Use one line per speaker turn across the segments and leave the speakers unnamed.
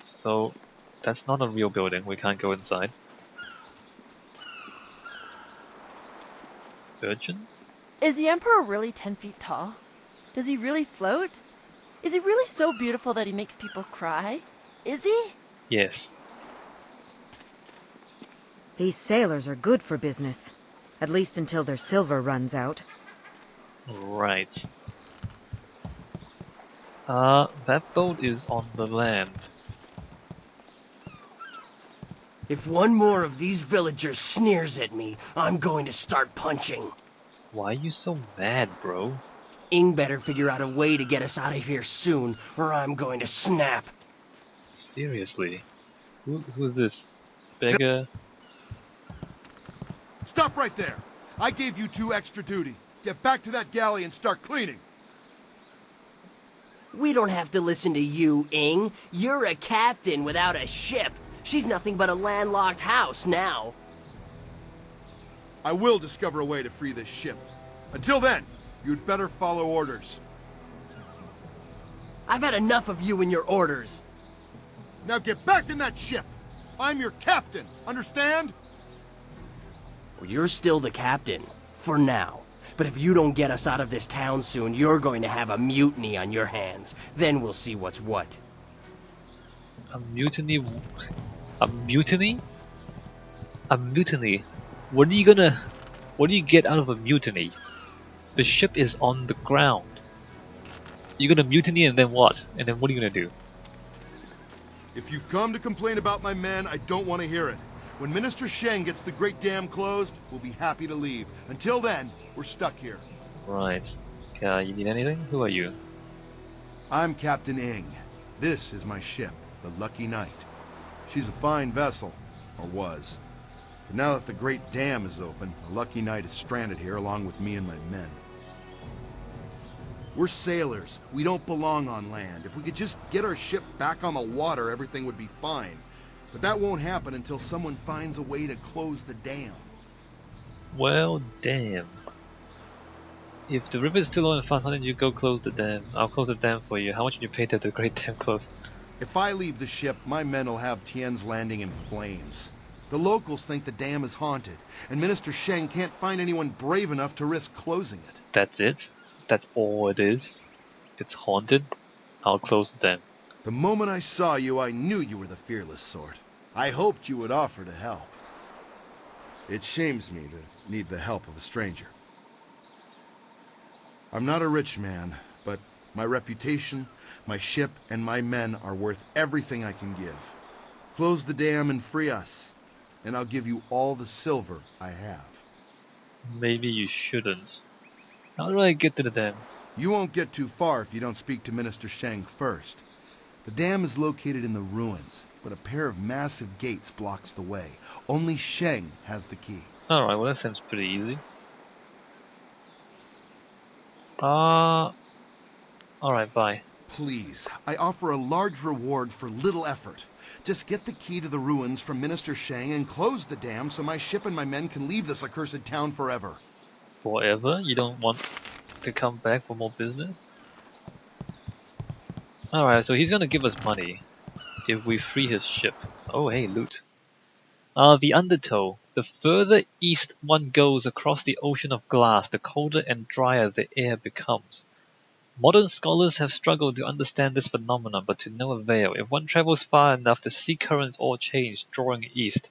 So that's not a real building. We can't go inside. Urchin?
Is the Emperor really 10 feet tall? Does he really float? Is he really so beautiful that he makes people cry? Is he?
Yes.
These sailors are good for business. At least until their silver runs out.
Right. That boat is on the land.
If one more of these villagers sneers at me, I'm going to start punching.
Why are you so mad, bro?
Ing better figure out a way to get us out of here soon, or I'm going to snap.
Seriously? Who's this? Beggar?
Stop right there! I gave you 2 extra duty. Get back to that galley and start cleaning.
We don't have to listen to you, Ing. You're a captain without a ship. She's nothing but a landlocked house now.
I will discover a way to free this ship. Until then, you'd better follow orders.
I've had enough of you and your orders.
Now get back in that ship! I'm your captain, understand?
Well, you're still the captain, for now. But if you don't get us out of this town soon, you're going to have a mutiny on your hands. Then we'll see what's what.
A mutiny? A mutiny? A mutiny? What do you get out of a mutiny? The ship is on the ground. You're gonna mutiny and then what? And then what are you gonna do?
If you've come to complain about my men, I don't want to hear it. When Minister Sheng gets the Great Dam closed, we'll be happy to leave. Until then, we're stuck here.
Right. You need anything? Who are you?
I'm Captain Ing. This is my ship, the Lucky Knight. She's a fine vessel, or was. But now that the Great Dam is open, the Lucky Knight is stranded here along with me and my men. We're sailors. We don't belong on land. If we could just get our ship back on the water, everything would be fine. But that won't happen until someone finds a way to close the dam.
Well, damn. If the river is too low and fast, why don't you go close the dam? I'll close the dam for you. How much would you pay to have the Great Dam closed?
If I leave the ship, my men will have Tien's Landing in flames. The locals think the dam is haunted, and Minister Sheng can't find anyone brave enough to risk closing it.
That's it? That's all it is? It's haunted? I'll close the dam.
The moment I saw you, I knew you were the fearless sort. I hoped you would offer to help. It shames me to need the help of a stranger. I'm not a rich man, but my reputation, my ship, and my men are worth everything I can give. Close the dam and free us, and I'll give you all the silver I have.
Maybe you shouldn't. How do I get to the dam?
You won't get too far if you don't speak to Minister Sheng first. The dam is located in the ruins, but a pair of massive gates blocks the way. Only Sheng has the key.
Alright, well that seems pretty easy. Alright, bye.
Please, I offer a large reward for little effort. Just get the key to the ruins from Minister Sheng and close the dam so my ship and my men can leave this accursed town forever.
Forever? You don't want to come back for more business? Alright, so he's gonna give us money if we free his ship. Oh hey, loot. The undertow. The further east one goes across the ocean of glass, the colder and drier the air becomes. Modern scholars have struggled to understand this phenomenon, but to no avail. If one travels far enough, the sea currents all change, drawing east,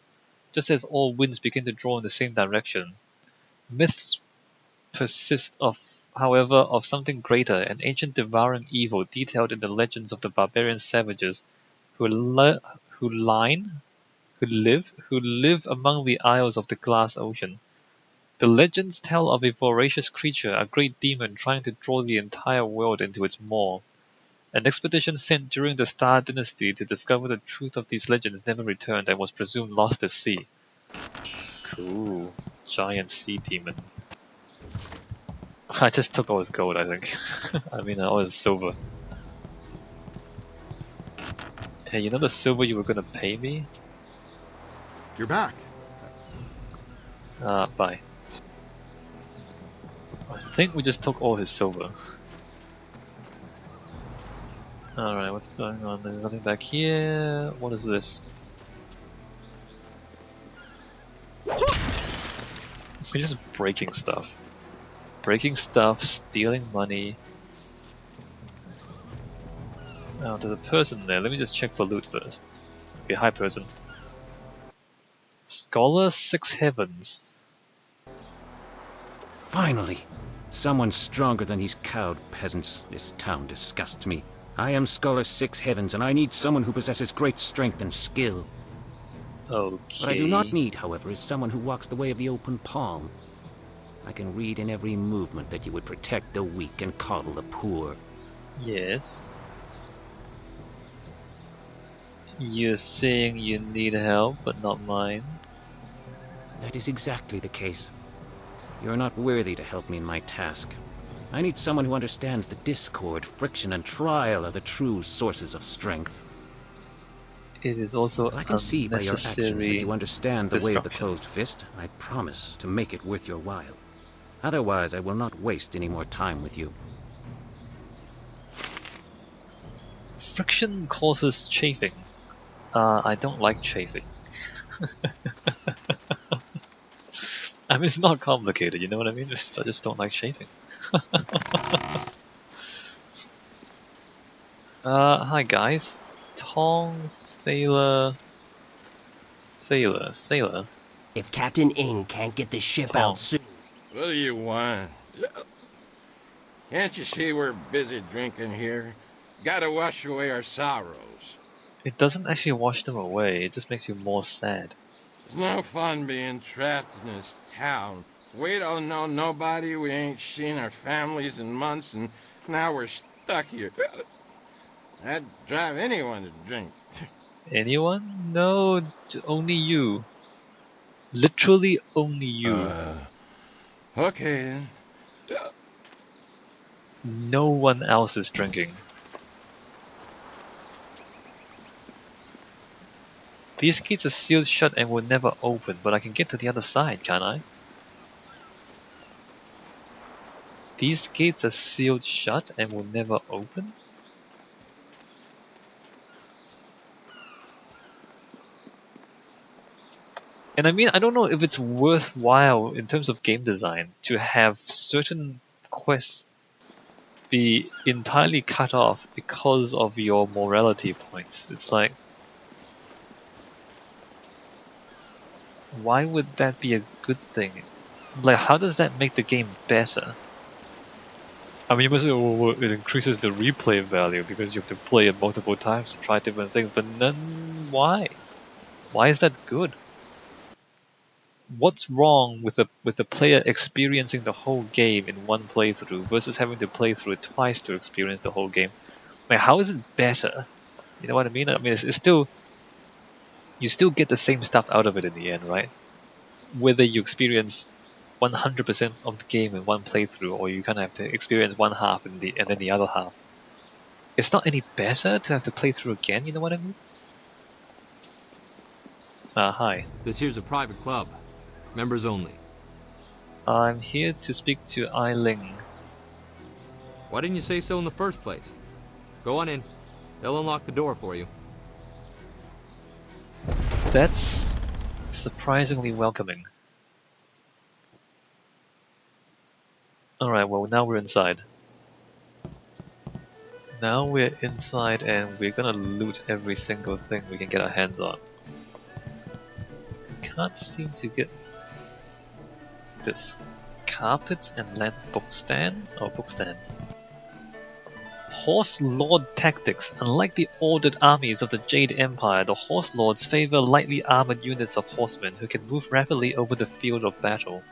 just as all winds begin to draw in the same direction. Myths persist however, of something greater, an ancient devouring evil detailed in the legends of the barbarian savages who live among the isles of the glass ocean. The legends tell of a voracious creature, a great demon trying to draw the entire world into its maw. An expedition sent during the Star Dynasty to discover the truth of these legends never returned and was presumed lost at sea. Cool. Giant sea demon. I just took all his gold, I think. I mean, all his silver. Hey, you know the silver you were gonna pay me?
You're back.
Bye. I think we just took all his silver. Alright, what's going on? There's nothing back here. What is this? We're just breaking stuff. Breaking stuff, stealing money. Oh, there's a person there. Let me just check for loot first. Okay, hi person. Scholar Six Heavens.
Finally! Someone stronger than these cowed peasants. This town disgusts me. I am Scholar Six Heavens, and I need someone who possesses great strength and skill.
Okay.
What I do not need, however, is someone who walks the way of the open palm. I can read in every movement that you would protect the weak and coddle the poor.
Yes. You're saying you need help, but not mine.
That is exactly the case. You are not worthy to help me in my task. I need someone who understands the discord, friction, and trial are the true sources of strength.
It is also
I can see by your actions that you understand the way of the
destruction.
closed fist. I promise to make it worth your while. Otherwise, I will not waste any more time with you.
Friction causes chafing. I don't like chafing. I mean, it's not complicated, you know what I mean? I just don't like chafing. Hi guys. Tong, sailor... Sailor?
If Captain Ing can't get the ship
Tom.
out soon...
What do you want? Can't you see we're busy drinking here? Gotta wash away our sorrows.
It doesn't actually wash them away, it just makes you more sad.
It's no fun being trapped in this town. We don't know nobody, we ain't seen our families in months, and now we're stuck here. That'd drive anyone to drink.
Anyone? No, only you. Literally only you.
Okay then.
No one else is drinking. These gates are sealed shut and will never open, but I can get to the other side, can't I? These gates are sealed shut and will never open? And I mean, I don't know if it's worthwhile in terms of game design to have certain quests be entirely cut off because of your morality points. It's like, why would that be a good thing? Like, how does that make the game better? I mean, you must say, oh, well, it increases the replay value because you have to play it multiple times to try different things, but then why? Why is that good? What's wrong with the player experiencing the whole game in one playthrough versus having to play through it twice to experience the whole game? Like, how is it better? You know what I mean? I mean, it's still, you still get the same stuff out of it in the end, right? Whether you experience 100% of the game in one playthrough, or you kind of have to experience one half and then the other half. It's not any better to have to play through again, you know what I mean? Hi.
This here's a private club. Members only.
I'm here to speak to Ling.
Why didn't you say so in the first place? Go on in. They'll unlock the door for you.
That's surprisingly welcoming. Alright, well now we're inside. Now we're inside and we're gonna loot every single thing we can get our hands on. Can't seem to get this. Carpets and lamp bookstand? Oh, bookstand. Horse Lord tactics. Unlike the ordered armies of the Jade Empire, the Horse Lords favor lightly armored units of horsemen who can move rapidly over the field of battle.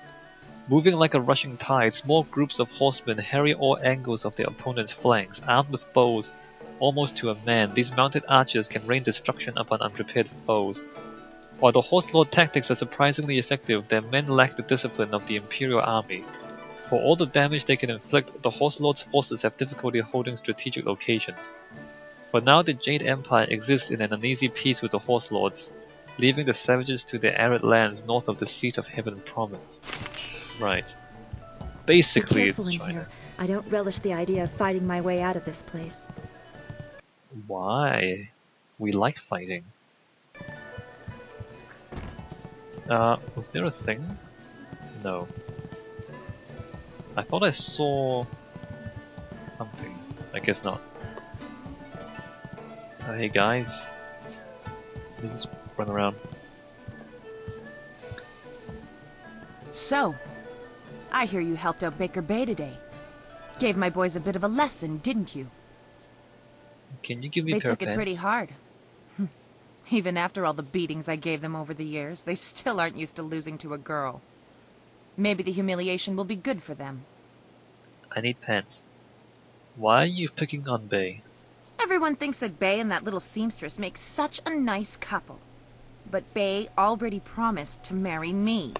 Moving like a rushing tide, small groups of horsemen harry all angles of their opponent's flanks, armed with bows almost to a man. These mounted archers can rain destruction upon unprepared foes. While the Horse Lord tactics are surprisingly effective, their men lack the discipline of the Imperial Army. For all the damage they can inflict, the Horse Lord's forces have difficulty holding strategic locations. For now, the Jade Empire exists in an uneasy peace with the Horse Lords, leaving the savages to their arid lands north of the seat of Heaven Province. Right. Basically,
Be
it's
careful in
China.
here. I don't relish the idea of fighting my way out of this place.
Why? We like fighting. Was there a thing? No. I thought I saw something. I guess not. Hey guys. Let me just run around.
So, I hear you helped out Baker Bay today. Gave my boys a bit of a lesson, didn't you?
Can you give me a
They
pair of
took it pretty
pants?
hard. Even after all the beatings I gave them over the years, they still aren't used to losing to a girl. Maybe the humiliation will be good for them.
I need pants. Why are you picking on Bay?
Everyone thinks that Bay and that little seamstress make such a nice couple. But Bay already promised to marry me.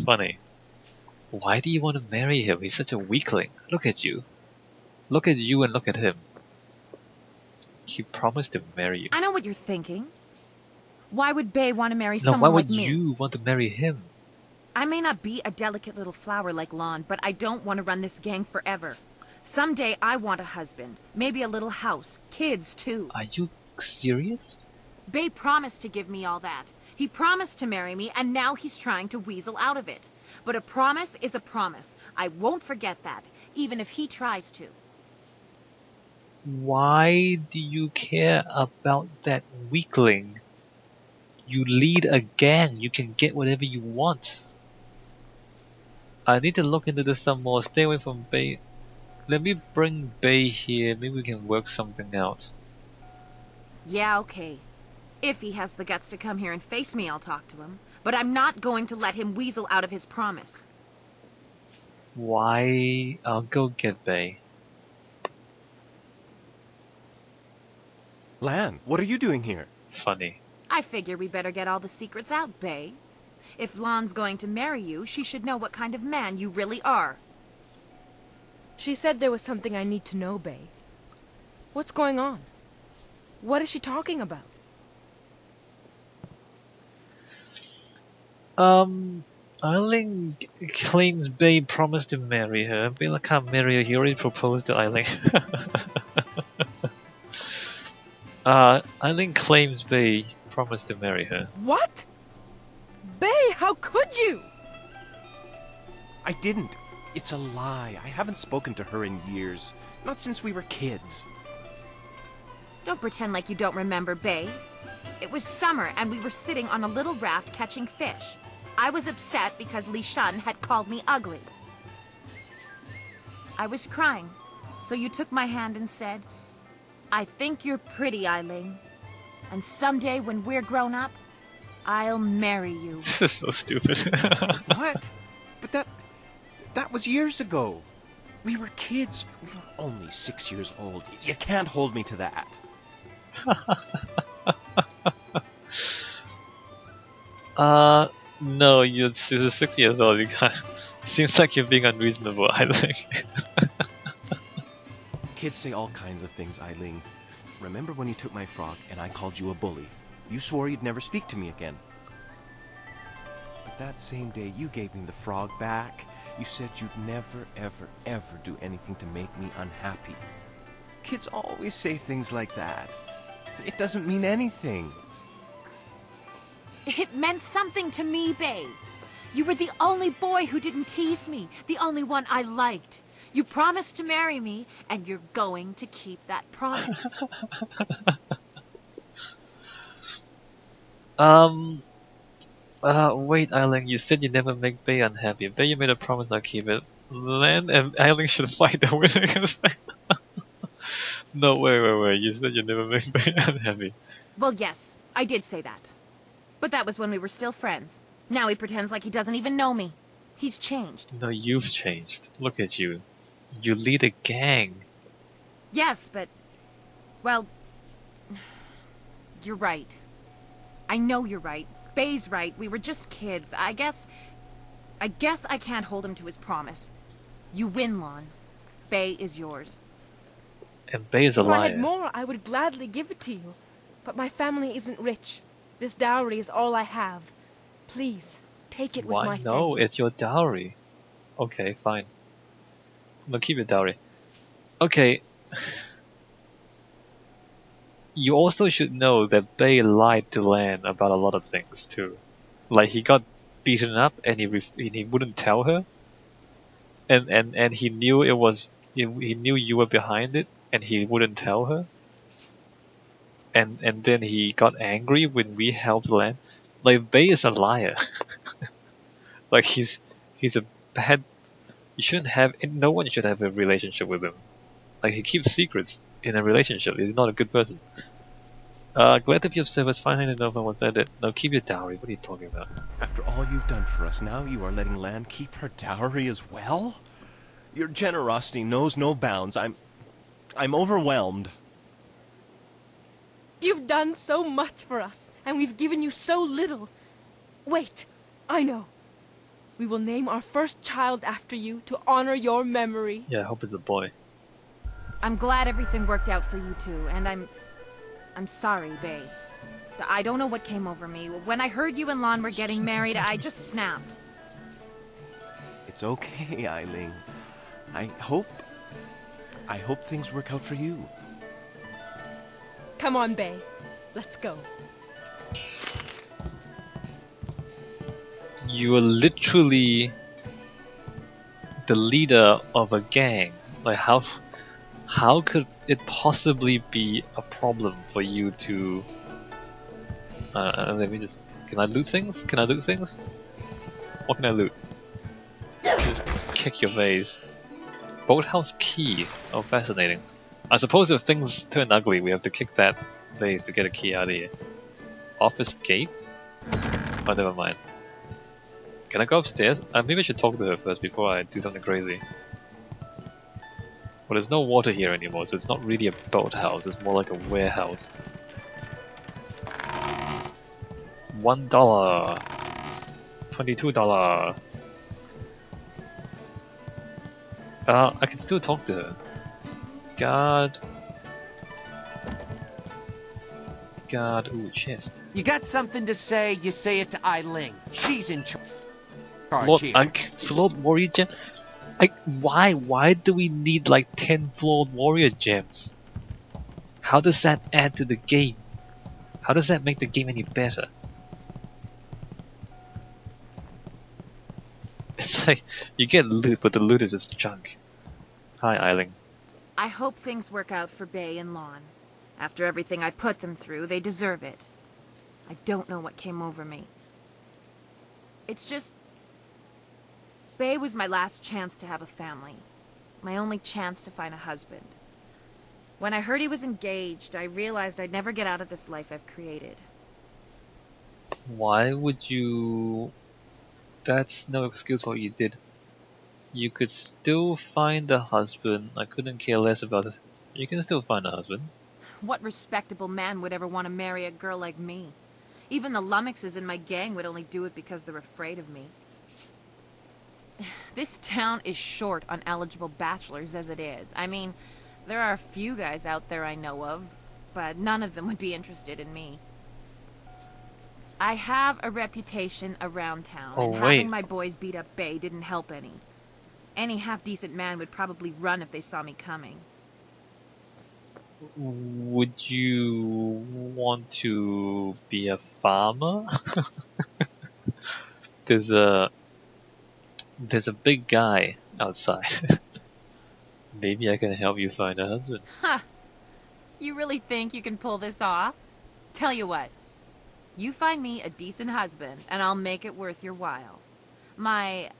Funny. Why do you want to marry him? He's such a weakling. Look at you. Look at you and look at him. He promised to marry you.
I know what you're thinking. Why would Bay want to marry
No, why
someone
would
like me?
you want to marry him?
I may not be a delicate little flower like Lon, but I don't want to run this gang forever. Someday I want a husband, maybe a little house, kids too.
Are you serious?
Bay promised to give me all that. He promised to marry me, and now he's trying to weasel out of it. But a promise is a promise. I won't forget that, even if he tries to.
Why do you care about that weakling? You lead a gang. You can get whatever you want. I need to look into this some more. Stay away from Bay. Let me bring Bay here. Maybe we can work something out.
Yeah, okay. If he has the guts to come here and face me, I'll talk to him. But I'm not going to let him weasel out of his promise.
Why? I'll go get Bay.
Lan, what are you doing here?
Funny.
I figure we better get all the secrets out, Bay. If Lon's going to marry you, she should know what kind of man you really are.
She said there was something I need to know, Bay. What's going on? What is she talking about?
Ling claims Bay promised to marry her. Bay can't marry her. He already proposed to Eiling. Eiling claims Bay promised to marry her.
What? Bay, how could you?
I didn't. It's a lie. I haven't spoken to her in years. Not since we were kids.
Don't pretend like you don't remember, Bay. It was summer and we were sitting on a little raft catching fish. I was upset because Li Shan had called me ugly. I was crying, so you took my hand and said, I think you're pretty, Eiling. And someday when we're grown up, I'll marry you.
This is so stupid.
What? But that was years ago. We were kids. We were only 6 years old. You can't hold me to that.
No, you're 6 years old. You can't. Seems like you're being unreasonable, Eiling.
Kids say all kinds of things, Eiling. Remember when you took my frog and I called you a bully? You swore you'd never speak to me again. But that same day you gave me the frog back. You said you'd never, ever, ever do anything to make me unhappy. Kids always say things like that. It doesn't mean anything.
It meant something to me, Bay. You were the only boy who didn't tease me, the only one I liked. You promised to marry me, and you're going to keep that promise.
Wait, Eiling, you said you never make Bay unhappy. Bay, you made a promise not keep it. Lan and Eiling should fight the winner against Bay. No, wait. You said you never make Bay unhappy.
Well, yes, I did say that. But that was when we were still friends. Now he pretends like he doesn't even know me. He's changed.
No, you've changed. Look at you. You lead a gang.
Yes, but... well... you're right. I know you're right. Bay's right. We were just kids. I guess I can't hold him to his promise. You win, Lon. Bay is yours.
And Bay is a
If I had
liar.
more, I would gladly give it to you. But my family isn't rich. This dowry is all I have. Please, take it with
Why?
my
No,
thanks.
it's your dowry. Okay, fine. No, keep your dowry. Okay. You also should know that Bay lied to Lan about a lot of things too. Like he got beaten up and he wouldn't tell her, and he knew it was he knew you were behind it and he wouldn't tell her. And then he got angry when we helped Lan. Like Bay is a liar. Like he's a bad. You shouldn't have. No one should have a relationship with him. Like he keeps secrets in a relationship. He's not a good person. Glad to be of service. Finally, to know was that it. Now keep your dowry. What are you talking about?
After all you've done for us, now you are letting Lan keep her dowry as well? Your generosity knows no bounds. I'm overwhelmed.
You've done so much for us, and we've given you so little. Wait, I know. We will name our first child after you to honor your memory.
Yeah, I hope it's a boy.
I'm glad everything worked out for you two, and I'm sorry, Bay. I don't know what came over me. When I heard you and Lon were getting married, I just snapped.
It's okay, Eiling. I hope things work out for you.
Come on, Bay. Let's go.
You are literally the leader of a gang. Like how could it possibly be a problem for you to let me just, can I loot things? Can I loot things? What can I loot? Just kick your vase. Boathouse key. Oh, fascinating. I suppose if things turn ugly, we have to kick that vase to get a key out of here. Office gate? Oh, never mind. Can I go upstairs? Maybe I should talk to her first before I do something crazy. Well, there's no water here anymore, so it's not really a boathouse, it's more like a warehouse. $1. $22. I can still talk to her. Guard. Ooh, chest.
You got something to say, you say it to Ling. She's in charge here.
Flawed warrior gem? Why do we need like 10 flawed warrior gems? How does that add to the game? How does that make the game any better? It's like, you get loot, but the loot is just junk. Hi, Eiling.
I hope things work out for Bay and Lon. After everything I put them through, they deserve it. I don't know what came over me. It's just... Bay was my last chance to have a family. My only chance to find a husband. When I heard he was engaged, I realized I'd never get out of this life I've created.
Why would you... That's no excuse for what you did. You could still find a husband. I couldn't care less about it. You can still find a husband.
What respectable man would ever want to marry a girl like me? Even the lummoxes in my gang would only do it because they're afraid of me. This town is short on eligible bachelors as it is. I mean, there are a few guys out there I know of, but none of them would be interested in me. I have a reputation around town, and having my boys beat up Bay didn't help any. Any half-decent man would probably run if they saw me coming.
Would you want to be a farmer? There's a big guy outside. Maybe I can help you find a husband.
Ha! You really think you can pull this off? Tell you what. You find me a decent husband, and I'll make it worth your while. My,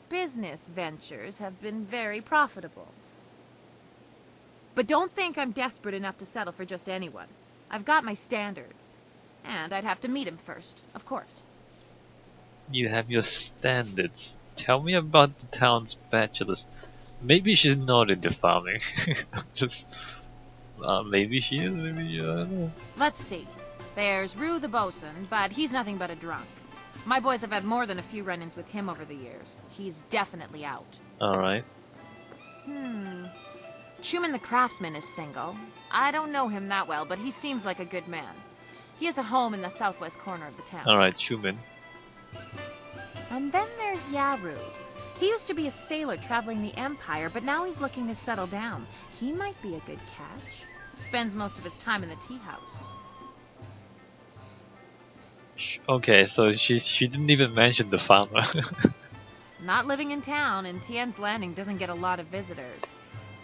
business ventures have been very profitable. But don't think I'm desperate enough to settle for just anyone. I've got my standards. And I'd have to meet him first, of course.
You have your standards. Tell me about the town's bachelors. Maybe she's not into farming. Maybe she is, maybe I don't know.
Let's see. There's Rue the bosun, but he's nothing but a drunk. My boys have had more than a few run-ins with him over the years. He's definitely out.
Alright.
Schumann the craftsman is single. I don't know him that well, but he seems like a good man. He has a home in the southwest corner of the town.
Alright, Schumann.
And then there's Yaru. He used to be a sailor traveling the Empire, but now he's looking to settle down. He might be a good catch. Spends most of his time in the tea house.
Okay, so she didn't even mention the farmer.
Not living in town, and Tien's Landing doesn't get a lot of visitors.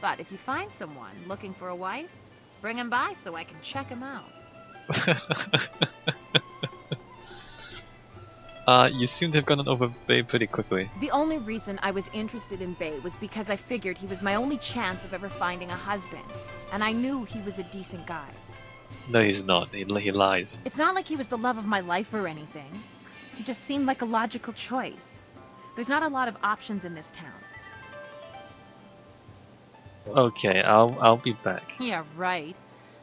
But if you find someone looking for a wife, bring him by so I can check him out.
You seem to have gotten over Bay pretty quickly.
The only reason I was interested in Bay was because I figured he was my only chance of ever finding a husband. And I knew he was a decent guy.
No, he's not. He lies.
It's not like he was the love of my life or anything. He just seemed like a logical choice. There's not a lot of options in this town.
Okay, I'll be back.
Yeah, right.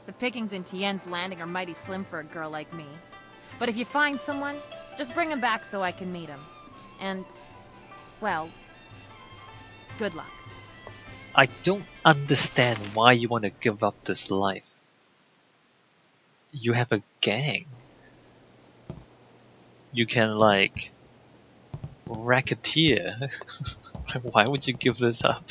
The pickings in Tien's Landing are mighty slim for a girl like me. But if you find someone, just bring him back so I can meet him. And, well, good luck.
I don't understand why you want to give up this life. You have a gang. You can, like, racketeer. Why would you give this up?